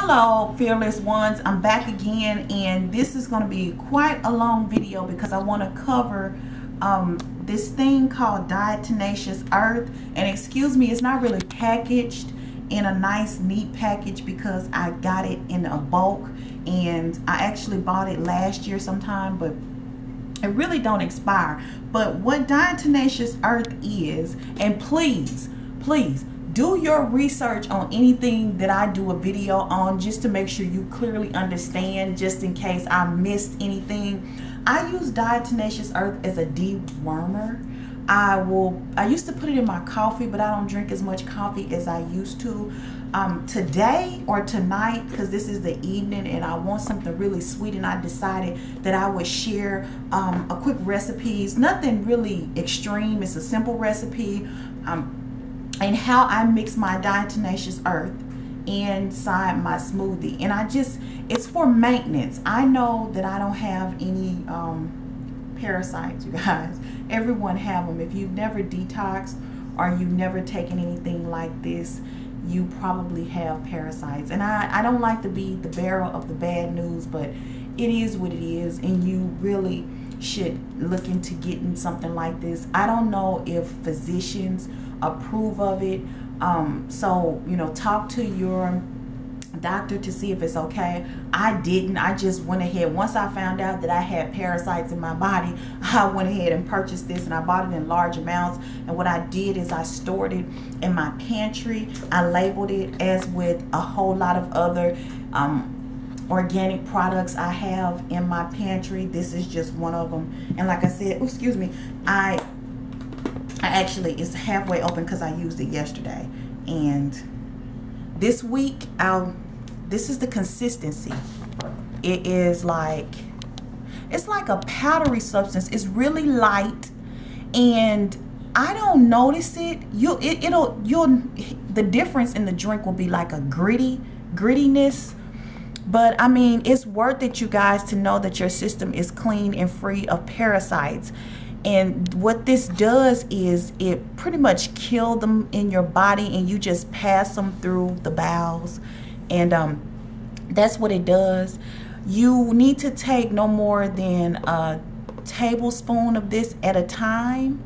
Hello fearless ones, I'm back again, and this is going to be quite a long video because I want to cover this thing called Diatomaceous Earth. And excuse me, it's not really packaged in a nice neat package because I got it in a bulk, and I actually bought it last year sometime, but it really don't expire. But what Diatomaceous Earth is, and please do your research on anything that I do a video on, just to make sure you clearly understand, just in case I missed anything. I use Diatomaceous Earth as a dewormer. I used to put it in my coffee, but I don't drink as much coffee as I used to. Today or tonight, because this is the evening and I want something really sweet, and I decided that I would share a quick recipes, nothing really extreme. It's a simple recipe, and how I mix my Diatomaceous Earth inside my smoothie. And it's for maintenance. I know that I don't have any parasites, you guys. Everyone have them. If you've never detoxed or you've never taken anything like this, you probably have parasites. And I don't like to be the bearer of the bad news, but it is what it is, and you really should look into getting something like this. I don't know if physicians approve of it, so you know, talk to your doctor to see if it's okay. I didn't. I just went ahead, once I found out that I had parasites in my body, I went ahead and purchased this, and I bought it in large amounts. And what I did is I stored it in my pantry. I labeled it, as with a whole lot of other organic products I have in my pantry. This is just one of them. And like I said, oh, excuse me, I actually, it's halfway open because I used it yesterday. And this week, this is the consistency. It is like, it's like a powdery substance. It's really light, and I don't notice it. The difference in the drink will be like a grittiness. But I mean, it's worth it, you guys, to know that your system is clean and free of parasites. And what this does is it pretty much kills them in your body, and you just pass them through the bowels. And that's what it does. You need to take no more than a tablespoon of this at a time.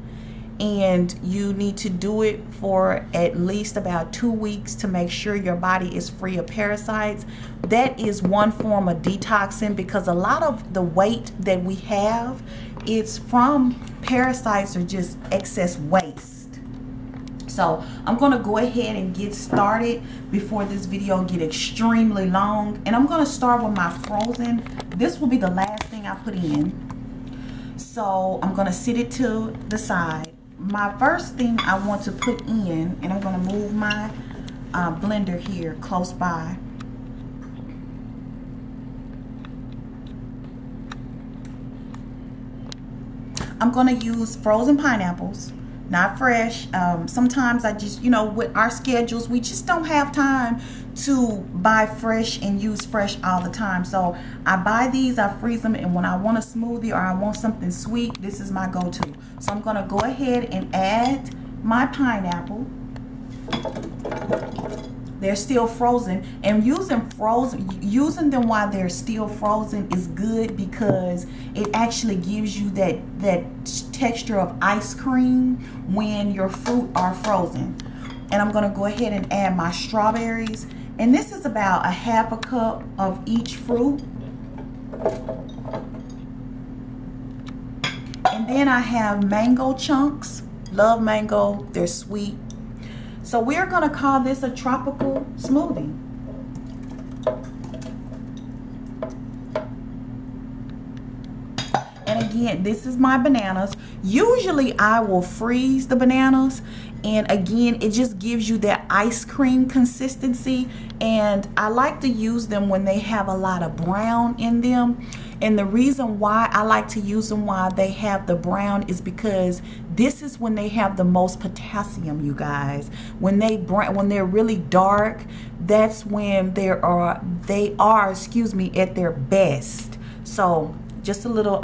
And you need to do it for at least about 2 weeks to make sure your body is free of parasites. That is one form of detoxing, because a lot of the weight that we have, it's from parasites or just excess waste. So I'm going to go ahead and get started before this video get extremely long. And I'm going to start with my frozen. This will be the last thing I put in. So I'm going to sit it to the side. My first thing I want to put in, and I'm going to move my blender here close by. I'm going to use frozen pineapples, not fresh. Sometimes I just, you know, with our schedules, we just don't have time to buy fresh and use fresh all the time. So I buy these, I freeze them, and when I want a smoothie or I want something sweet, this is my go-to. So I'm going to go ahead and add my pineapple. They're still frozen, and using them while they're still frozen is good, because it actually gives you that texture of ice cream when your fruit are frozen. And I'm going to go ahead and add my strawberries, and this is about a half a cup of each fruit. And then I have mango chunks. Love mango, they're sweet. So we're going to call this a tropical smoothie. And again, this is my bananas. Usually I will freeze the bananas, and again, it just gives you that ice cream consistency. And I like to use them when they have a lot of brown in them. And the reason why I like to use them while they have the brown is because this is when they have the most potassium, you guys. When they're really dark, that's when they are, at their best. So just a little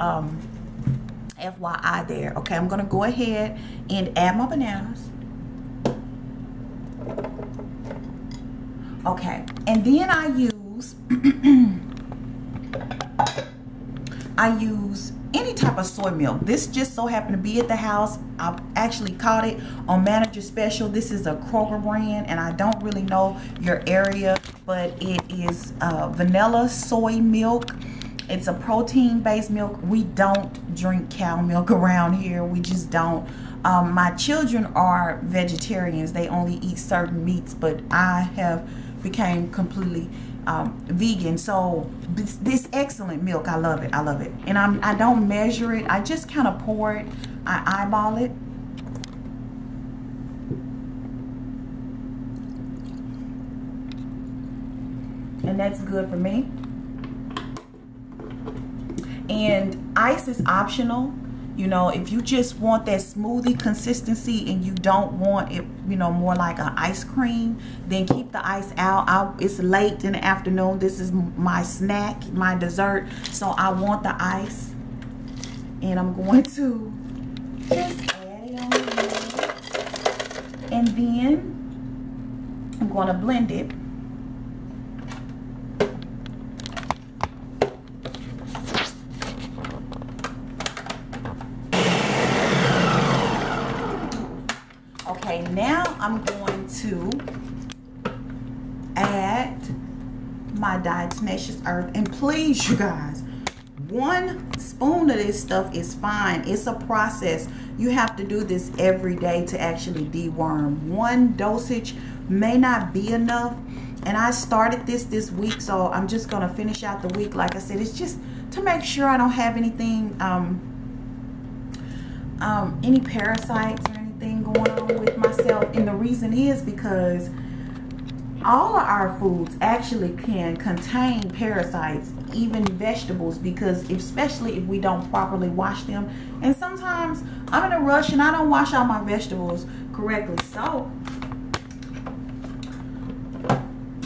FYI there. Okay, I'm gonna go ahead and add my bananas. Okay, and then I use any type of soy milk. This just so happened to be at the house. I actually caught it on Manager Special. This is a Kroger brand, and I don't really know your area, but it is vanilla soy milk. It's a protein-based milk. We don't drink cow milk around here. We just don't. My children are vegetarians. They only eat certain meats, but I have became completely vegan. So this excellent milk, I love it. I love it. And I don't measure it. I just kind of pour it. I eyeball it. And that's good for me. And ice is optional. You know, if you just want that smoothie consistency and you don't want it, you know, more like an ice cream, then keep the ice out. It's late in the afternoon. This is my snack, my dessert. So I want the ice. And I'm going to just add it on here. And then I'm going to blend it. Okay, now I'm going to add my Diatomaceous Earth. And please, you guys, 1 spoon of this stuff is fine. It's a process. You have to do this every day to actually deworm. 1 dosage may not be enough. And I started this week, so I'm just going to finish out the week. Like I said, it's just to make sure I don't have anything, any parasites or anything going on with myself. And the reason is because all of our foods actually can contain parasites, even vegetables, because especially if we don't properly wash them. And sometimes I'm in a rush and I don't wash all my vegetables correctly. So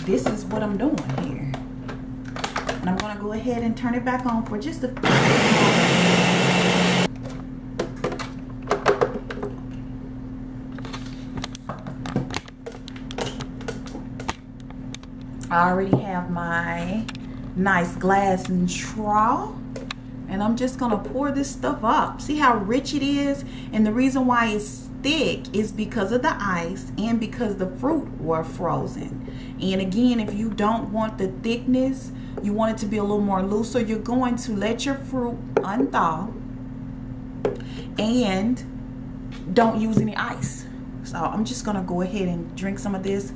this is what I'm doing here. And I'm going to go ahead and turn it back on for just a few minutes. I already have my nice glass and straw, and I'm just gonna pour this stuff up. See how rich it is? And the reason why it's thick is because of the ice and because the fruit were frozen. And again, if you don't want the thickness, you want it to be a little more looser, you're going to let your fruit unthaw and don't use any ice. So I'm just gonna go ahead and drink some of this.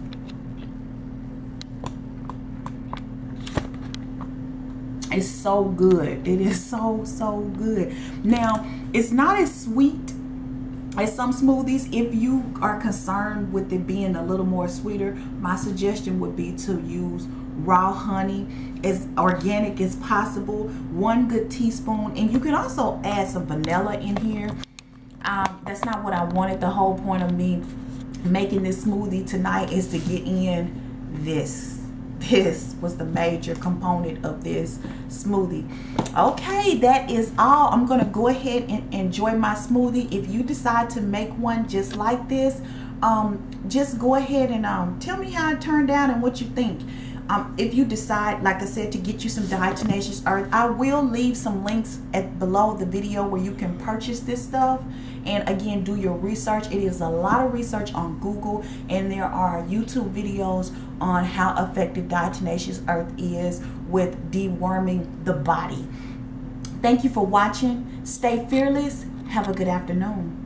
It's so good. It is so good. Now, it's not as sweet as some smoothies. If you are concerned with it being a little more sweeter, my suggestion would be to use raw honey, as organic as possible, 1 good teaspoon. And you can also add some vanilla in here. That's not what I wanted. The whole point of me making this smoothie tonight is to get in this. This was the major component of this smoothie. Okay, that is all. I'm gonna go ahead and enjoy my smoothie. If you decide to make one just like this, just go ahead and tell me how it turned out and what you think. If you decide, like I said, to get you some Diatomaceous Earth, I will leave some links below the video where you can purchase this stuff. And again, do your research. It is a lot of research on Google, and there are YouTube videos on how effective Diatomaceous Earth is with deworming the body. Thank you for watching. Stay fearless. Have a good afternoon.